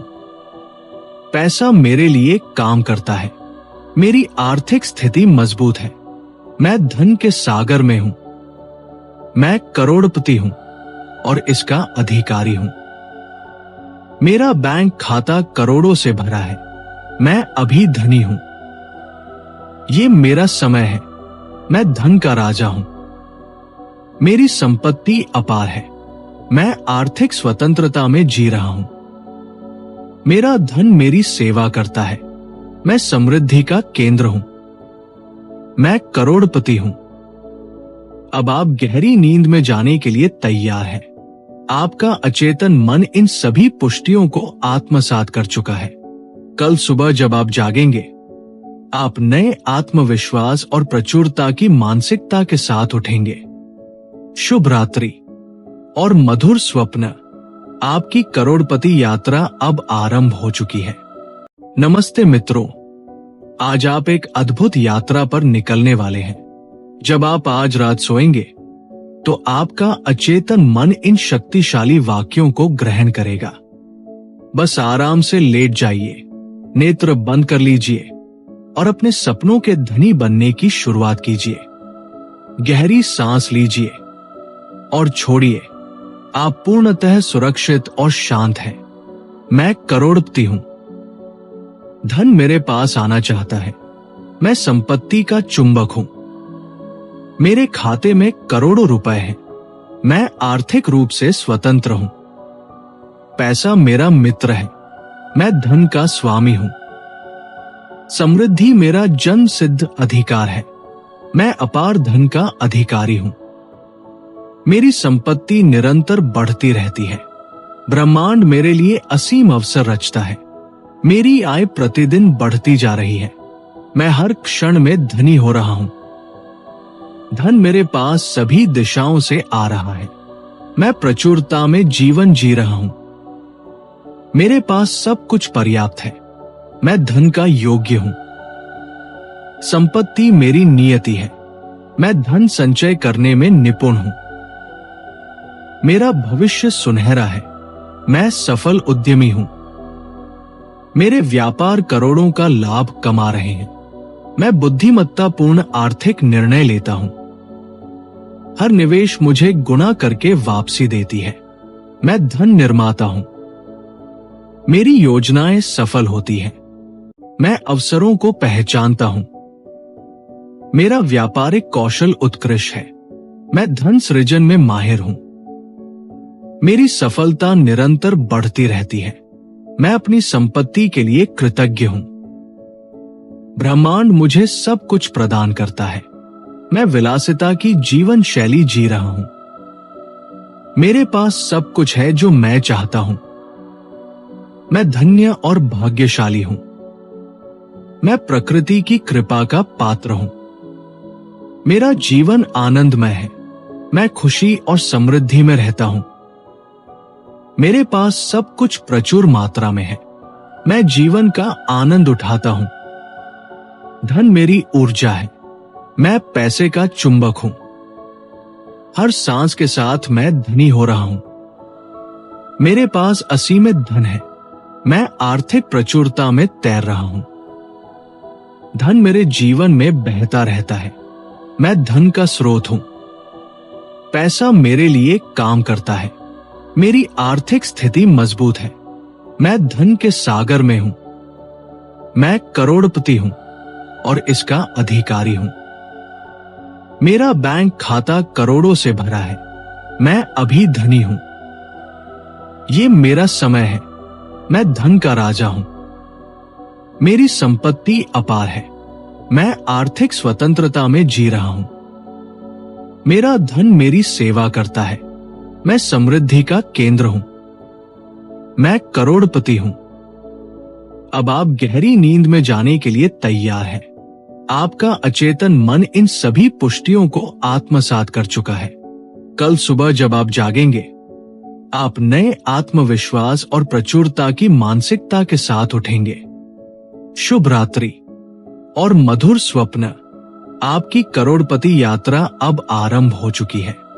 पैसा मेरे लिए काम करता है। मेरी आर्थिक स्थिति मजबूत है। मैं धन के सागर में हूं। मैं करोड़पति हूं और इसका अधिकारी हूं। मेरा बैंक खाता करोड़ों से भरा है। मैं अभी धनी हूं। ये मेरा समय है। मैं धन का राजा हूं। मेरी संपत्ति अपार है। मैं आर्थिक स्वतंत्रता में जी रहा हूं। मेरा धन मेरी सेवा करता है। मैं समृद्धि का केंद्र हूं। मैं करोड़पति हूं। अब आप गहरी नींद में जाने के लिए तैयार हैं। आपका अचेतन मन इन सभी पुष्टियों को आत्मसात कर चुका है। कल सुबह जब आप जागेंगे, आप नए आत्मविश्वास और प्रचुरता की मानसिकता के साथ उठेंगे। शुभ रात्रि और मधुर स्वप्न। आपकी करोड़पति यात्रा अब आरंभ हो चुकी है। नमस्ते मित्रों, आज आप एक अद्भुत यात्रा पर निकलने वाले हैं। जब आप आज रात सोएंगे तो आपका अचेतन मन इन शक्तिशाली वाक्यों को ग्रहण करेगा। बस आराम से लेट जाइए, नेत्र बंद कर लीजिए और अपने सपनों के धनी बनने की शुरुआत कीजिए। गहरी सांस लीजिए और छोड़िए। आप पूर्णतः सुरक्षित और शांत हैं। मैं करोड़पति हूं। धन मेरे पास आना चाहता है। मैं संपत्ति का चुंबक हूं। मेरे खाते में करोड़ों रुपए हैं। मैं आर्थिक रूप से स्वतंत्र हूं। पैसा मेरा मित्र है। मैं धन का स्वामी हूं। समृद्धि मेरा जन्म सिद्ध अधिकार है। मैं अपार धन का अधिकारी हूं। मेरी संपत्ति निरंतर बढ़ती रहती है। ब्रह्मांड मेरे लिए असीम अवसर रचता है। मेरी आय प्रतिदिन बढ़ती जा रही है। मैं हर क्षण में धनी हो रहा हूं। धन मेरे पास सभी दिशाओं से आ रहा है। मैं प्रचुरता में जीवन जी रहा हूं। मेरे पास सब कुछ पर्याप्त है। मैं धन का योग्य हूं। संपत्ति मेरी नियति है। मैं धन संचय करने में निपुण हूं। मेरा भविष्य सुनहरा है। मैं सफल उद्यमी हूं। मेरे व्यापार करोड़ों का लाभ कमा रहे हैं। मैं बुद्धिमत्तापूर्ण आर्थिक निर्णय लेता हूं। हर निवेश मुझे गुना करके वापसी देती है। मैं धन निर्माता हूं। मेरी योजनाएं सफल होती हैं। मैं अवसरों को पहचानता हूं। मेरा व्यापारिक कौशल उत्कृष्ट है। मैं धन सृजन में माहिर हूं। मेरी सफलता निरंतर बढ़ती रहती है। मैं अपनी संपत्ति के लिए कृतज्ञ हूं। ब्रह्मांड मुझे सब कुछ प्रदान करता है। मैं विलासिता की जीवन शैली जी रहा हूं। मेरे पास सब कुछ है जो मैं चाहता हूं। मैं धन्य और भाग्यशाली हूं। मैं प्रकृति की कृपा का पात्र हूं। मेरा जीवन आनंदमय है। मैं खुशी और समृद्धि में रहता हूं। मेरे पास सब कुछ प्रचुर मात्रा में है। मैं जीवन का आनंद उठाता हूं। धन मेरी ऊर्जा है। मैं पैसे का चुंबक हूं। हर सांस के साथ मैं धनी हो रहा हूं। मेरे पास असीमित धन है। मैं आर्थिक प्रचुरता में तैर रहा हूं। धन मेरे जीवन में बहता रहता है। मैं धन का स्रोत हूं। पैसा मेरे लिए काम करता है। मेरी आर्थिक स्थिति मजबूत है। मैं धन के सागर में हूं। मैं करोड़पति हूं और इसका अधिकारी हूं। मेरा बैंक खाता करोड़ों से भरा है। मैं अभी धनी हूं। ये मेरा समय है। मैं धन का राजा हूं। मेरी संपत्ति अपार है। मैं आर्थिक स्वतंत्रता में जी रहा हूं। मेरा धन मेरी सेवा करता है। मैं समृद्धि का केंद्र हूं। मैं करोड़पति हूं। अब आप गहरी नींद में जाने के लिए तैयार हैं। आपका अचेतन मन इन सभी पुष्टियों को आत्मसात कर चुका है। कल सुबह जब आप जागेंगे, आप नए आत्मविश्वास और प्रचुरता की मानसिकता के साथ उठेंगे। शुभ रात्रि और मधुर स्वप्न। आपकी करोड़पति यात्रा अब आरंभ हो चुकी है।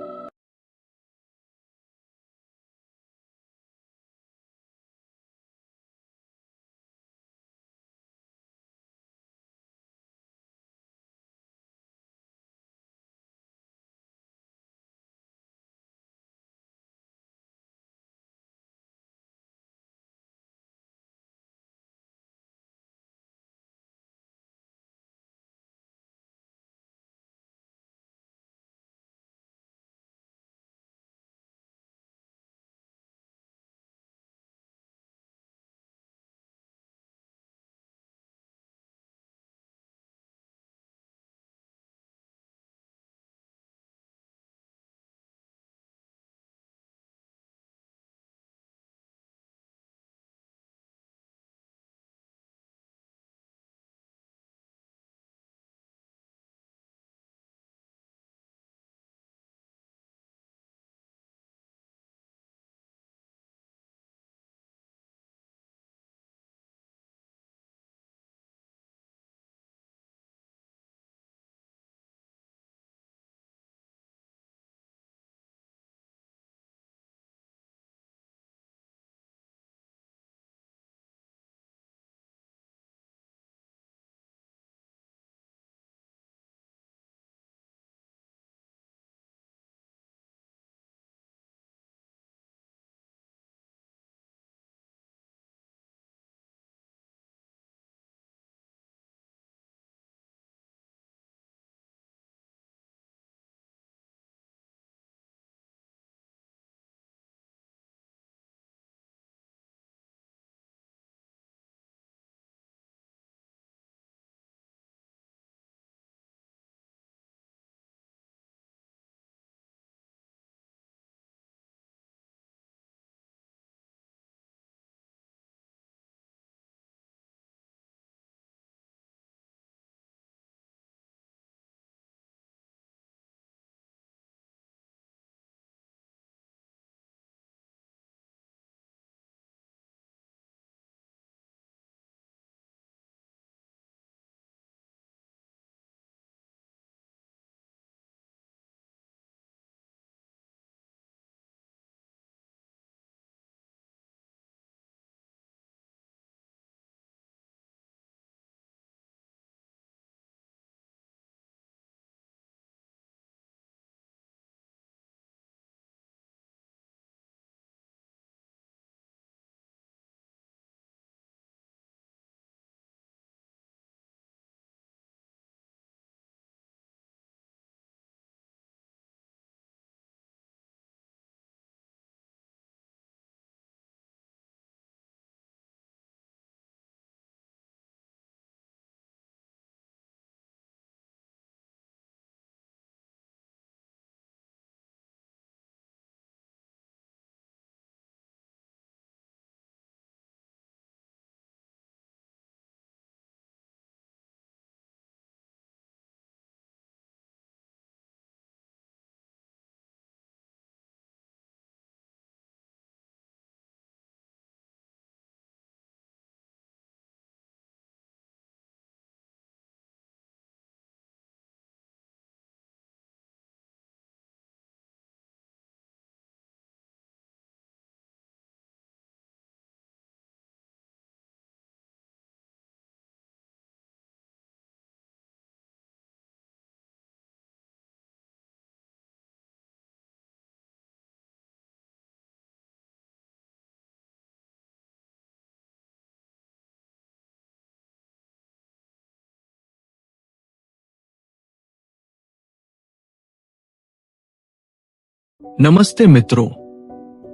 नमस्ते मित्रों,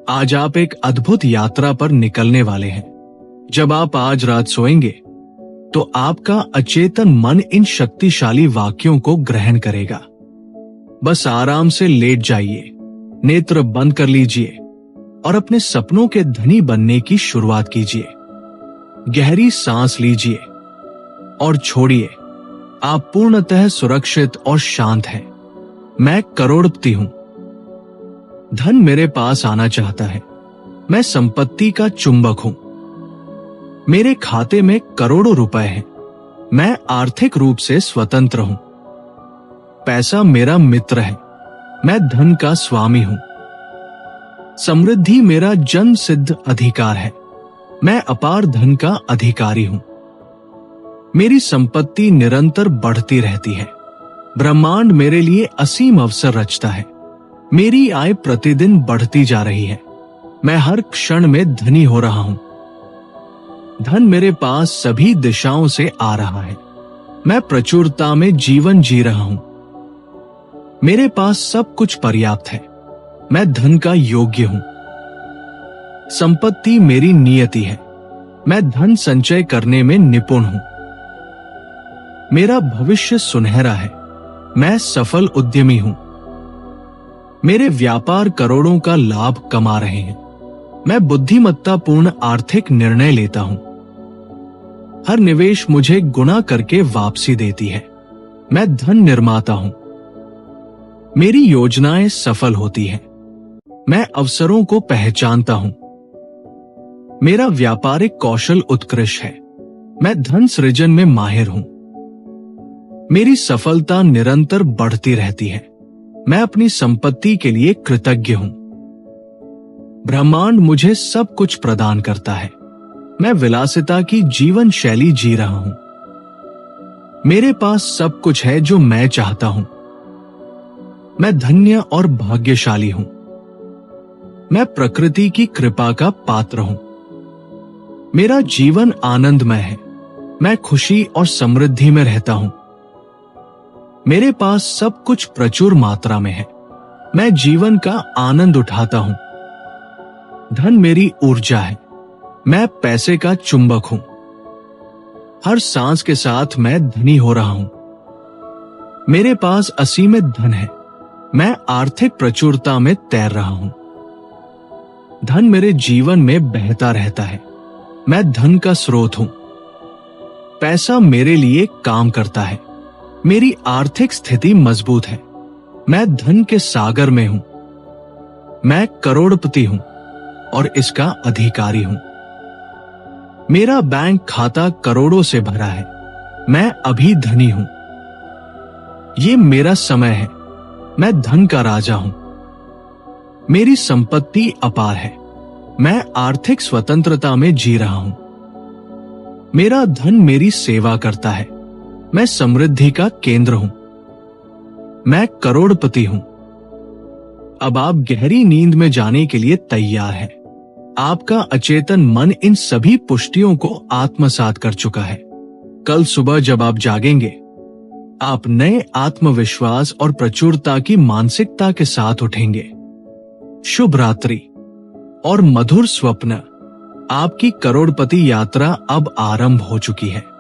आज आप एक अद्भुत यात्रा पर निकलने वाले हैं। जब आप आज रात सोएंगे तो आपका अचेतन मन इन शक्तिशाली वाक्यों को ग्रहण करेगा। बस आराम से लेट जाइए, नेत्र बंद कर लीजिए और अपने सपनों के धनी बनने की शुरुआत कीजिए। गहरी सांस लीजिए और छोड़िए। आप पूर्णतः सुरक्षित और शांत हैं। मैं करोड़पति हूं। धन मेरे पास आना चाहता है। मैं संपत्ति का चुंबक हूं। मेरे खाते में करोड़ों रुपए हैं। मैं आर्थिक रूप से स्वतंत्र हूं। पैसा मेरा मित्र है। मैं धन का स्वामी हूं। समृद्धि मेरा जन्म सिद्ध अधिकार है। मैं अपार धन का अधिकारी हूं। मेरी संपत्ति निरंतर बढ़ती रहती है। ब्रह्मांड मेरे लिए असीम अवसर रचता है। मेरी आय प्रतिदिन बढ़ती जा रही है। मैं हर क्षण में धनी हो रहा हूं। धन मेरे पास सभी दिशाओं से आ रहा है। मैं प्रचुरता में जीवन जी रहा हूं। मेरे पास सब कुछ पर्याप्त है। मैं धन का योग्य हूं। संपत्ति मेरी नियति है। मैं धन संचय करने में निपुण हूं। मेरा भविष्य सुनहरा है। मैं सफल उद्यमी हूं। मेरे व्यापार करोड़ों का लाभ कमा रहे हैं। मैं बुद्धिमत्तापूर्ण आर्थिक निर्णय लेता हूं। हर निवेश मुझे गुना करके वापसी देती है। मैं धन निर्माता हूं। मेरी योजनाएं सफल होती हैं। मैं अवसरों को पहचानता हूं। मेरा व्यापारिक कौशल उत्कृष्ट है। मैं धन सृजन में माहिर हूं। मेरी सफलता निरंतर बढ़ती रहती है। मैं अपनी संपत्ति के लिए कृतज्ञ हूं। ब्रह्मांड मुझे सब कुछ प्रदान करता है। मैं विलासिता की जीवन शैली जी रहा हूं। मेरे पास सब कुछ है जो मैं चाहता हूं। मैं धन्य और भाग्यशाली हूं। मैं प्रकृति की कृपा का पात्र हूं। मेरा जीवन आनंदमय है। मैं खुशी और समृद्धि में रहता हूं। मेरे पास सब कुछ प्रचुर मात्रा में है। मैं जीवन का आनंद उठाता हूं। धन मेरी ऊर्जा है। मैं पैसे का चुंबक हूं। हर सांस के साथ मैं धनी हो रहा हूं। मेरे पास असीमित धन है। मैं आर्थिक प्रचुरता में तैर रहा हूं। धन मेरे जीवन में बहता रहता है। मैं धन का स्रोत हूं। पैसा मेरे लिए काम करता है। मेरी आर्थिक स्थिति मजबूत है। मैं धन के सागर में हूं। मैं करोड़पति हूं और इसका अधिकारी हूं। मेरा बैंक खाता करोड़ों से भरा है। मैं अभी धनी हूं। ये मेरा समय है। मैं धन का राजा हूं। मेरी संपत्ति अपार है। मैं आर्थिक स्वतंत्रता में जी रहा हूं। मेरा धन मेरी सेवा करता है। मैं समृद्धि का केंद्र हूं। मैं करोड़पति हूं। अब आप गहरी नींद में जाने के लिए तैयार हैं। आपका अचेतन मन इन सभी पुष्टियों को आत्मसात कर चुका है। कल सुबह जब आप जागेंगे, आप नए आत्मविश्वास और प्रचुरता की मानसिकता के साथ उठेंगे। शुभ रात्रि और मधुर स्वप्न। आपकी करोड़पति यात्रा अब आरंभ हो चुकी है।